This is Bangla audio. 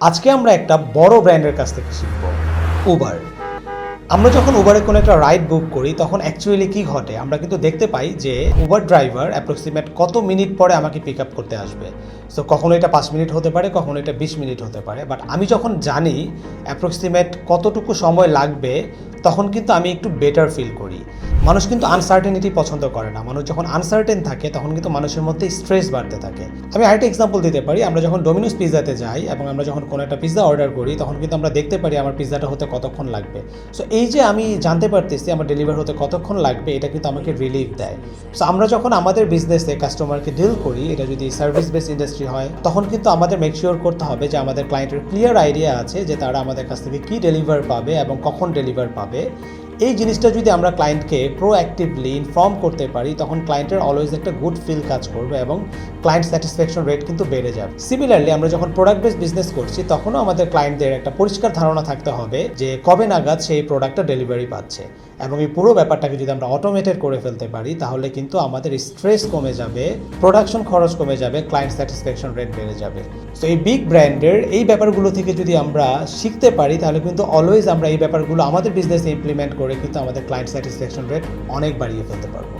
আজকে আমরা একটা বড় ব্র্যান্ডের কাছ থেকে শিখব, উবার। আমরা যখন উবারে কোনো একটা রাইড বুক করি তখন অ্যাকচুয়ালি কি ঘটে, আমরা কিন্তু দেখতে পাই যে উবার ড্রাইভার অ্যাপ্রক্সিমেট কত মিনিট পরে আমাকে পিক আপ করতে আসবে। সো কখনো এটা 5 মিনিট হতে পারে, কখনো এটা 20 মিনিট হতে পারে। বাট আমি যখন জানি অ্যাপ্রক্সিমেট কতটুকু সময় লাগবে, তখন কিন্তু আমি একটু বেটার ফিল করি। মানুষ কিন্তু আনসার্টেনিটি পছন্দ করে না। মানুষ যখন আনসার্টেন থাকে তখন কিন্তু মানুষের মধ্যে স্ট্রেস বাড়তে থাকে। আমি আরেকটা এক্সাম্পল দিতে পারি, আমরা যখন ডোমিনোস পিৎজাতে যাই এবং আমরা যখন কোনো একটা পিৎজা অর্ডার করি তখন কিন্তু আমরা দেখতে পারি আমার পিৎজাটা হতে কতক্ষণ লাগবে। সো এই যে আমি জানতে পারতেছি আমার ডেলিভার হতে কতক্ষণ লাগবে, এটা কিন্তু আমাকে রিলিফ দেয়। সো আমরা যখন আমাদের বিজনেসে কাস্টমারকে ডিল করি, এটা যদি সার্ভিস বেস ইন্ডাস্ট্রি হয়, তখন কিন্তু আমাদের মেক শিওর করতে হবে যে আমাদের ক্লায়েন্টের ক্লিয়ার আইডিয়া আছে যে তারা আমাদের কাছ থেকে কী ডেলিভার পাবে এবং কখন ডেলিভার পাবে। এই জিনিসটা যদি আমরা ক্লায়েন্টকে প্রোঅ্যাক্টিভলি ইনফর্ম করতে পারি, তখন ক্লায়েন্টের অলওয়েজ একটা গুড ফিল কাজ করবে এবং ক্লায়েন্ট স্যাটিসফ্যাকশন রেট কিন্তু বেড়ে যাবে। সিমিলারলি আমরা যখন প্রোডাক্ট বেস বিজনেস করছি, তখনও আমাদের ক্লায়েন্টদের একটা পরিষ্কার ধারণা থাকতে হবে যে কবে নাগাদ সেই প্রোডাক্টটা ডেলিভারি পাচ্ছে। এবং এই পুরো ব্যাপারটাকে যদি আমরা অটোমেটেড করে ফেলতে পারি, তাহলে কিন্তু আমাদের স্ট্রেস কমে যাবে, প্রোডাকশন খরচ কমে যাবে, ক্লায়েন্ট স্যাটিসফ্যাকশন রেট বেড়ে যাবে। সো এই বিগ ব্র্যান্ডের এই ব্যাপারগুলো থেকে যদি আমরা শিখতে পারি, তাহলে কিন্তু অলওয়েজ আমরা এই ব্যাপারগুলো আমাদের বিজনেসে ইমপ্লিমেন্ট করে কিন্তু আমাদের ক্লায়েন্ট স্যাটিসফ্যাকশন রেট অনেক বাড়িয়ে ফেলতে পারবো।